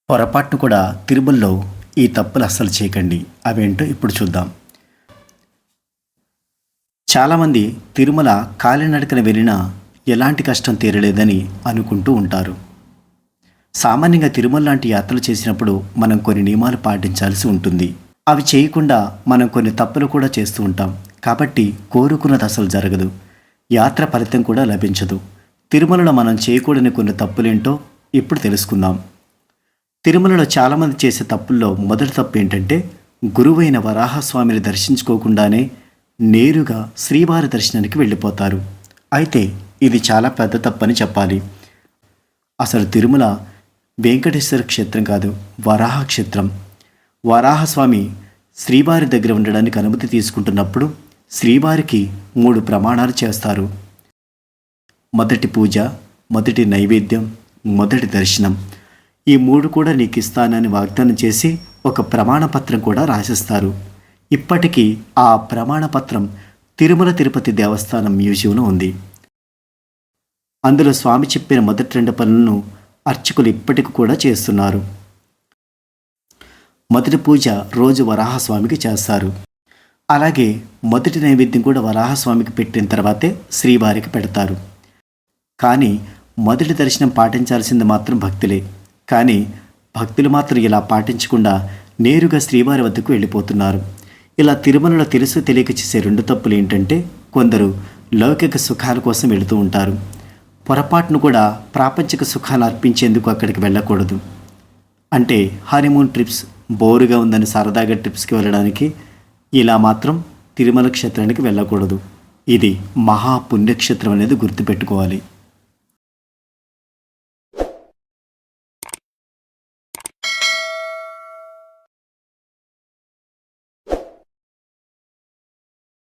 పొరపాటును కూడా తిరుమలలో ఈ తప్పులు అస్సలు చేయకండి. అవేంటో ఇప్పుడు చూద్దాం. చాలామంది తిరుమల కాలినడకన వెళ్ళినా ఎలాంటి కష్టం తీరలేదని అనుకుంటూ ఉంటారు. సామాన్యంగా తిరుమల లాంటి యాత్రలు చేసినప్పుడు మనం కొన్ని నియమాలు పాటించాల్సి ఉంటుంది. అవి చేయకుండా మనం కొన్ని తప్పులు కూడా చేస్తూ ఉంటాం. కాబట్టి కోరుకున్నది అసలు జరగదు, యాత్ర ఫలితం కూడా లభించదు. తిరుమలలో మనం చేయకూడని కొన్ని తప్పులేంటో ఇప్పుడు తెలుసుకుందాం. తిరుమలలో చాలామంది చేసే తప్పుల్లో మొదటి తప్పు ఏంటంటే, గురువైన వరాహస్వామిని దర్శించుకోకుండానే నేరుగా శ్రీవారి దర్శనానికి వెళ్ళిపోతారు. అయితే ఇది చాలా పెద్ద తప్పని చెప్పాలి. అసలు తిరుమల వెంకటేశ్వర క్షేత్రం కాదు, వరాహ క్షేత్రం. వరాహస్వామి శ్రీవారి దగ్గర ఉండడానికి అనుమతి తీసుకుంటున్నప్పుడు శ్రీవారికి 3 ప్రమాణాలు చేస్తారు. మొదటి పూజ, మొదటి నైవేద్యం, మొదటి దర్శనం. ఈ 3 కూడా నీకు ఇస్తానని వాగ్దానం చేసి ఒక ప్రమాణపత్రం కూడా రాసిస్తారు. ఇప్పటికీ ఆ ప్రమాణపత్రం తిరుమల తిరుపతి దేవస్థానం మ్యూజియంలో ఉంది. అందులో స్వామి చెప్పిన మొదటి 2 పనులను అర్చకులు ఇప్పటికి కూడా చేస్తున్నారు. మొదటి పూజ రోజు వరాహస్వామికి చేస్తారు. అలాగే మొదటి నైవేద్యం కూడా వరాహస్వామికి పెట్టిన తర్వాతే శ్రీవారికి పెడతారు. కానీ మొదటి దర్శనం పాటించాల్సింది మాత్రం భక్తులే. కానీ భక్తులు మాత్రం ఇలా పాటించకుండా నేరుగా శ్రీవారి వద్దకు వెళ్ళిపోతున్నారు. ఇలా తిరుమలలో తెలుసు తెలియక చేసే 2 తప్పులు ఏంటంటే, కొందరు లౌకిక సుఖాల కోసం వెళుతూ ఉంటారు. పొరపాటును కూడా ప్రాపంచిక సుఖాలు అర్పించేందుకు అక్కడికి వెళ్ళకూడదు. అంటే హనీమూన్ ట్రిప్స్, బోరుగా ఉందని సరదాగా ట్రిప్స్కి వెళ్ళడానికి ఇలా మాత్రం తిరుమల క్షేత్రానికి వెళ్ళకూడదు. ఇది మహాపుణ్యక్షేత్రం అనేది గుర్తుపెట్టుకోవాలి.